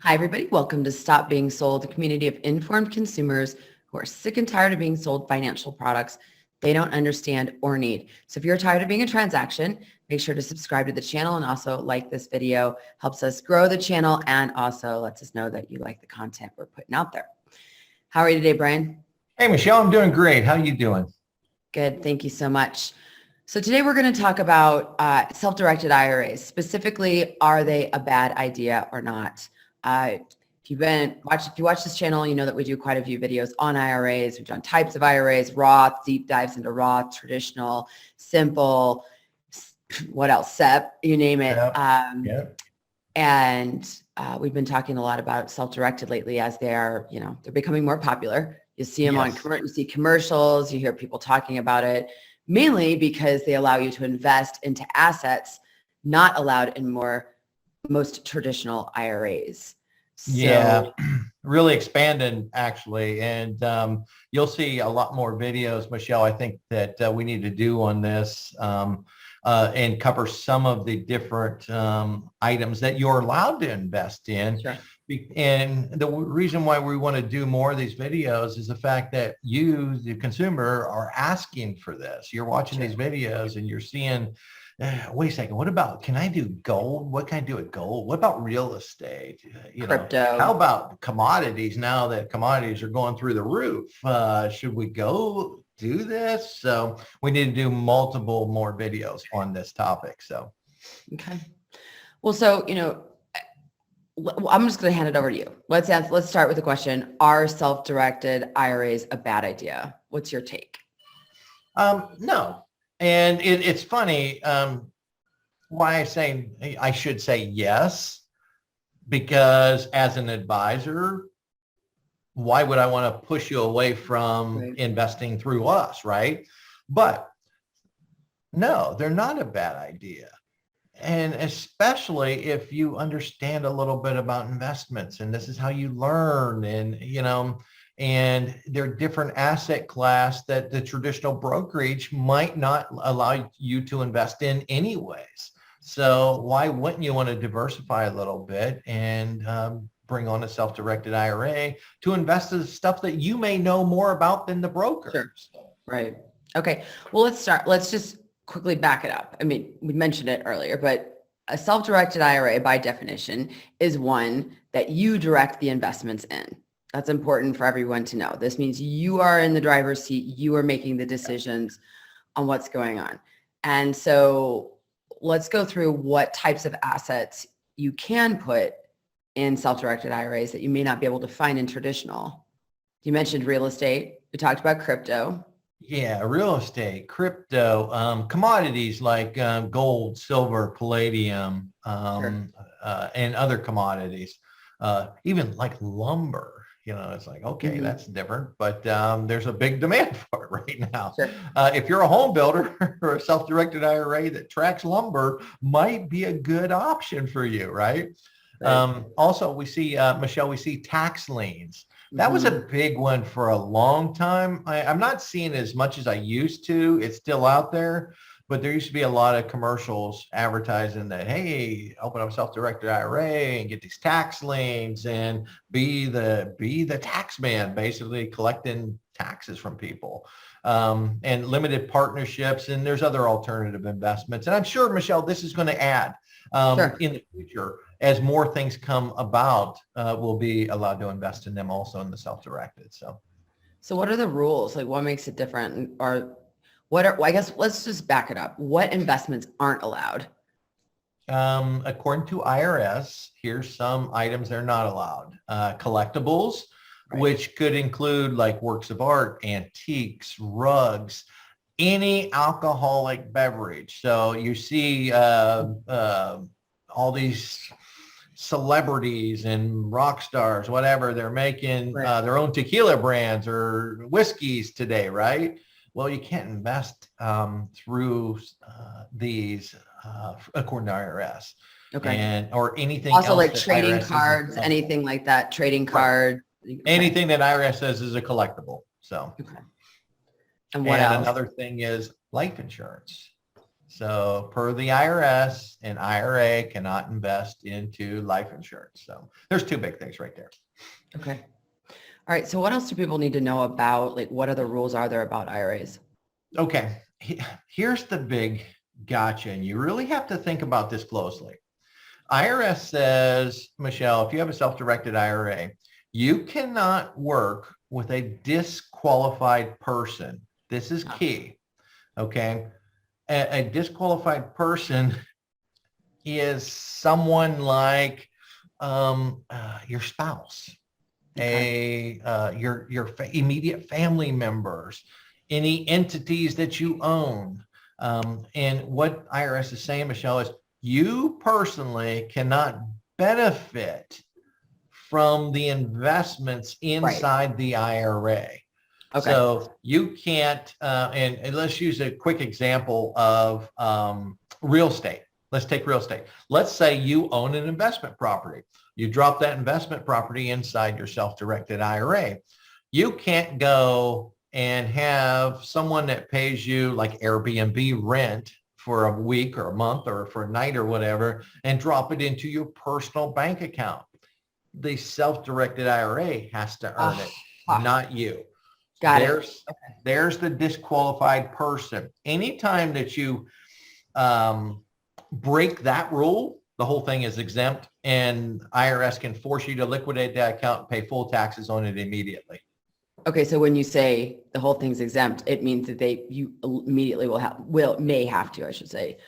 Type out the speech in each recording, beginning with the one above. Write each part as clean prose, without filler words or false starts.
Hi, everybody. Welcome to Stop Being Sold, a community of informed consumers who are sick and tired of being sold financial products they don't understand or need. So if you're tired of being a transaction, make sure to subscribe to the channel and also like this video. Helps us grow the channel and also lets us know that you like the content we're putting out there. How are you today, Brian? Hey, Michelle, I'm doing great. How are you doing? Good. Thank you so much. So today we're going to talk about self-directed IRAs. Specifically, are they a bad idea or not? If you watch this channel, you know that we do quite a few videos on IRAs. We've done types of IRAs, Roth, deep dives into Roth, traditional, simple, what else, SEP, you name it. And we've been talking a lot about self-directed lately as they're becoming more popular. You see them you see commercials, you hear people talking about it, mainly because they allow you to invest into assets not allowed in most traditional IRAs. So, really expanding actually. And you'll see a lot more videos, Michelle, I think that we need to do on this and cover some of the different items that you're allowed to invest in. Sure. And the reason why we want to do more of these videos is the fact that you, the consumer, are asking for this. You're watching these videos and you're seeing, wait a second, what about, can I do gold? What can I do with gold? What about real estate? Crypto. How about commodities now that commodities are going through the roof? Should we go do this? So we need to do multiple more videos on this topic. So, okay. Well, so, I'm just going to hand it over to you. Let's start with the question. Are self-directed IRAs a bad idea? What's your take? No. And it's funny why I should say yes, because as an advisor, why would I want to push you away from investing through us, right? But no, they're not a bad idea. And especially if you understand a little bit about investments, and this is how you learn, and they're different asset class that the traditional brokerage might not allow you to invest in anyways. So why wouldn't you want to diversify a little bit and bring on a self-directed IRA to invest in stuff that you may know more about than the broker? Sure. Right. Okay. Well, let's just quickly back it up. I mean, we mentioned it earlier, but a self-directed IRA by definition is one that you direct the investments in. That's important for everyone to know. This means you are in the driver's seat. You are making the decisions on what's going on. And so let's go through what types of assets you can put in self-directed IRAs that you may not be able to find in traditional. You mentioned real estate. We talked about crypto. Yeah, real estate, crypto, commodities like gold, silver, palladium, and other commodities, even like lumber. It's like, okay, that's different, but there's a big demand for it right now. Sure. If you're a home builder or a self-directed IRA that tracks lumber might be a good option for you, right? Also, we see, Michelle, we see tax liens. That was a big one for a long time. I'm not seeing as much as I used to. It's still out there, but there used to be a lot of commercials advertising that, hey, open up a self-directed IRA and get these tax liens and be the tax man, basically collecting taxes from people, and limited partnerships. And there's other alternative investments. And I'm sure, Michelle, this is going to add in the future. As more things come about, we'll be allowed to invest in them also in the self-directed. So what are the rules? Like, what makes it different? Or I guess let's just back it up. What investments aren't allowed? According to IRS, here's some items that are not allowed. Collectibles, which could include like works of art, antiques, rugs, any alcoholic beverage. So you see all these celebrities and rock stars, whatever, they're making their own tequila brands or whiskeys today, right? Well, you can't invest through these according to IRS. Okay. Or anything also else like trading cards, anything like that, trading card. Anything that IRS says is a collectible. So, and what else? Another thing is life insurance. So per the IRS, an IRA cannot invest into life insurance. So there's two big things right there. Okay. All right. So what else do people need to know about, like, what other rules are there about IRAs? Okay. Here's the big gotcha. And you really have to think about this closely. IRS says, Michelle, if you have a self-directed IRA, you cannot work with a disqualified person. This is key. Okay. A disqualified person is someone like your spouse, your immediate family members, any entities that you own. And what IRS is saying, Michelle, is you personally cannot benefit from the investments inside the IRA. Okay. So you can't, and let's use a quick example of real estate. Let's take real estate. Let's say you own an investment property. You drop that investment property inside your self-directed IRA. You can't go and have someone that pays you like Airbnb rent for a week or a month or for a night or whatever and drop it into your personal bank account. The self-directed IRA has to earn it, not you. There's the disqualified person. Anytime that you break that rule, the whole thing is exempt, and IRS can force you to liquidate that account and pay full taxes on it immediately. Okay, so when you say the whole thing's exempt, it means that you immediately may have to, I should say,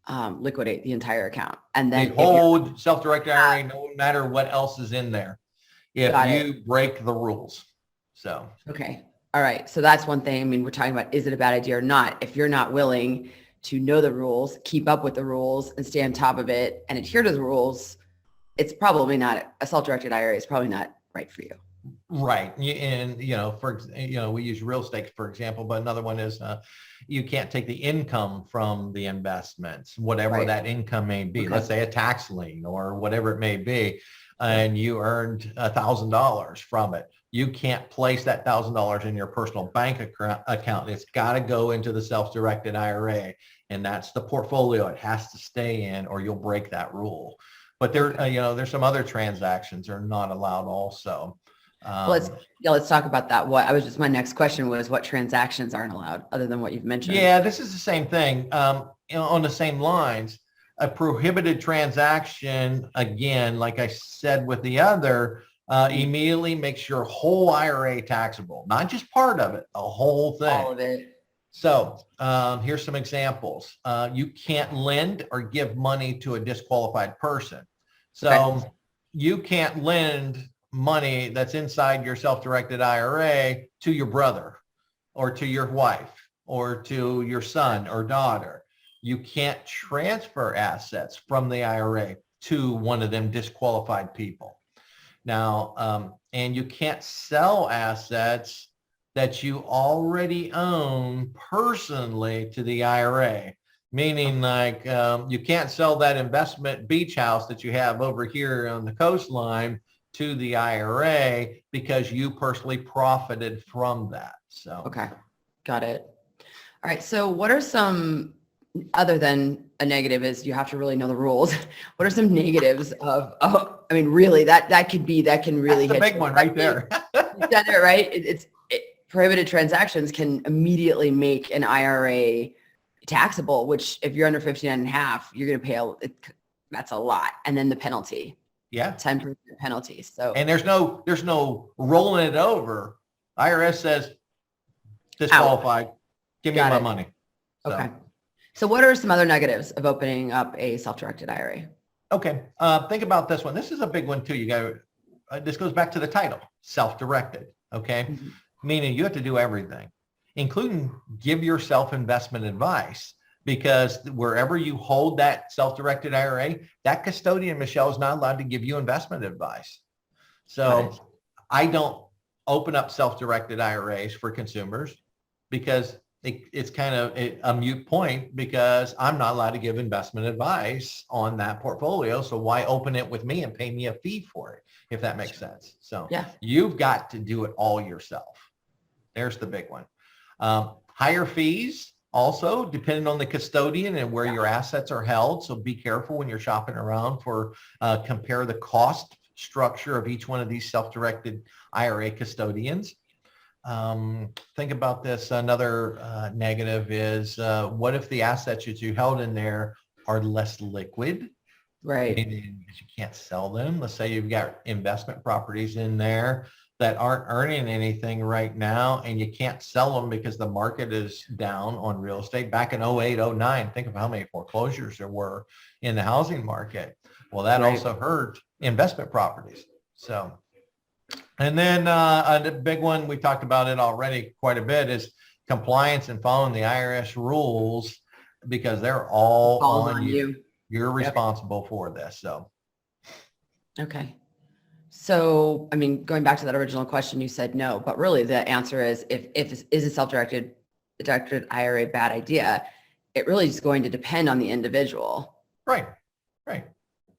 liquidate the entire account, and then hold self-directed IRA no matter what else is in there if you break the rules. So okay, all right, so that's one thing. I mean, we're talking about, is it a bad idea or not? If you're not willing to know the rules, keep up with the rules, and stay on top of it, and adhere to the rules, it's probably not, a self-directed IRA is probably not right for you. Right. And, we use real estate, for example, but another one is you can't take the income from the investments, whatever that income may be. Let's say a tax lien or whatever it may be, and you earned $1,000 from it. You can't place that $1,000 in your personal bank account. It's got to go into the self-directed IRA, and that's the portfolio it has to stay in, or you'll break that rule. But there's some other transactions are not allowed also. Let's talk about that. My next question was, what transactions aren't allowed other than what you've mentioned? Yeah, this is the same thing. On the same lines, a prohibited transaction, again, like I said with the other, immediately makes your whole IRA taxable, not just part of it, the whole thing. All of it. So here's some examples. You can't lend or give money to a disqualified person. So you can't lend money that's inside your self-directed IRA to your brother or to your wife or to your son or daughter. You can't transfer assets from the IRA to one of them disqualified people. Now, and you can't sell assets that you already own personally to the IRA, meaning like you can't sell that investment beach house that you have over here on the coastline to the IRA because you personally profited from that. So okay, got it. All right. So what are some, other than a negative is you have to really know the rules, what are some negatives of, I mean, really that can really hit the big one right there. You said it right. Prohibited transactions can immediately make an IRA taxable, which if you're under 59 and a half, you're going to pay that's a lot. And then the penalty. Yeah. 10% penalty. So, and there's no rolling it over. IRS says disqualified. Give me my money. Okay. So what are some other negatives of opening up a self-directed IRA? Okay. Think about this one. This is a big one too. This goes back to the title, self-directed. Okay. Mm-hmm. Meaning you have to do everything, including give yourself investment advice. Because wherever you hold that self-directed IRA, that custodian, Michelle, is not allowed to give you investment advice. So I don't open up self-directed IRAs for consumers because it's kind of a moot point because I'm not allowed to give investment advice on that portfolio. So why open it with me and pay me a fee for it, if that makes sense? So you've got to do it all yourself. There's the big one. Higher fees also depending on the custodian and where your assets are held. So be careful when you're shopping around for compare the cost structure of each one of these self-directed IRA custodians. Think about this. Another negative is what if the assets that you held in there are less liquid? Right. Meaning that you can't sell them. Let's say you've got investment properties in there that aren't earning anything right now and you can't sell them because the market is down on real estate. Back in 08, 09, think of how many foreclosures there were in the housing market. Well, that Right. also hurt investment properties. So, and then a big one, we talked about it already quite a bit, is compliance and following the IRS rules, because they're all Falls on on you. you. You're Yep. responsible for this. So, Okay. So, I mean, going back to that original question, you said no, but really the answer is if is a self-directed IRA a bad idea, it really is going to depend on the individual. right, right.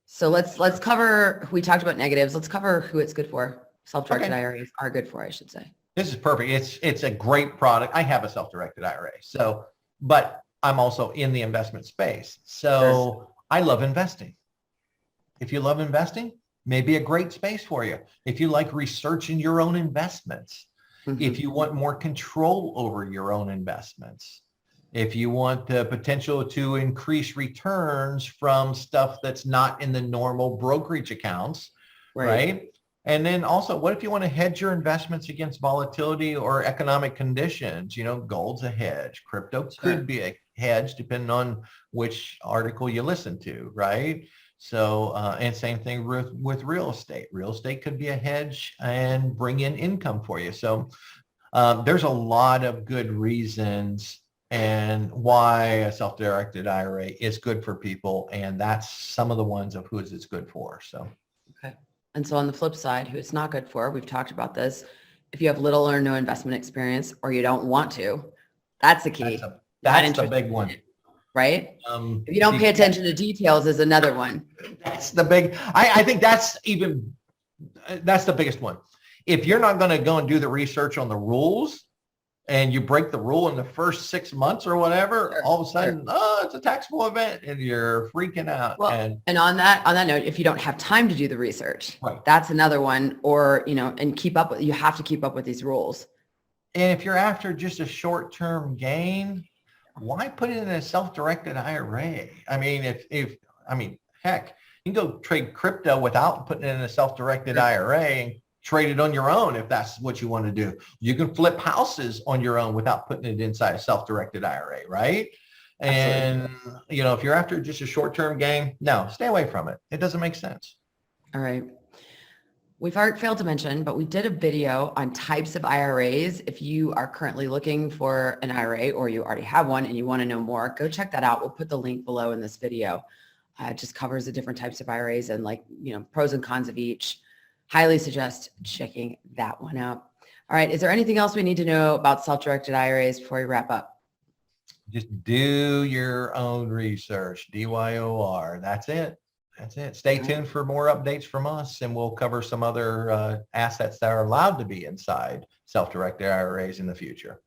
So let's cover, we talked about negatives. Let's cover who it's good for. Self-directed Okay. IRAs are good for, I should say. This is perfect. It's a great product. I have a self-directed IRA. So, but I'm also in the investment space. So I love investing. If you love investing, maybe a great space for you. If you like researching your own investments, Mhm. if you want more control over your own investments, if you want the potential to increase returns from stuff that's not in the normal brokerage accounts, right? And then also, what if you want to hedge your investments against volatility or economic conditions? You know, gold's a hedge. Crypto could be a hedge depending on which article you listen to, right? So, and same thing with real estate. Real estate could be a hedge and bring in income for you. So there's a lot of good reasons and why a self-directed IRA is good for people. And that's some of the ones of who it's good for. So. Okay. And so on the flip side, who it's not good for, we've talked about this. If you have little or no investment experience or you don't want to, that's the key. That's the big one. Right? If you don't pay attention to details is another one. That's the big, I think that's the biggest one. If you're not going to go and do the research on the rules and you break the rule in the first 6 months or whatever, all of a sudden, oh, it's a taxable event and you're freaking out. Well, and on that note, if you don't have time to do the research, right, that's another one, or, you know, and you have to keep up with these rules. And if you're after just a short-term gain, why put it in a self-directed IRA? I mean, heck, you can go trade crypto without putting it in a self-directed IRA and trade it on your own if that's what you want to do. You can flip houses on your own without putting it inside a self-directed IRA, right? And, you know, if you're after just a short-term gain, no, stay away from it. It doesn't make sense. All right. We've failed to mention, but we did a video on types of IRAs. If you are currently looking for an IRA or you already have one and you want to know more, go check that out. We'll put the link below in this video. It just covers the different types of IRAs and, like, you know, pros and cons of each. Highly suggest checking that one out. All right. Is there anything else we need to know about self-directed IRAs before we wrap up? Just do your own research. DYOR. That's it. That's it. Stay tuned for more updates from us, and we'll cover some other assets that are allowed to be inside self-directed IRAs in the future.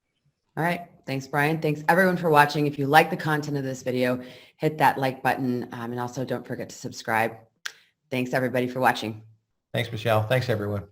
All right. Thanks, Brian. Thanks, everyone, for watching. If you like the content of this video, hit that like button, and also don't forget to subscribe. Thanks, everybody, for watching. Thanks, Michelle. Thanks, everyone.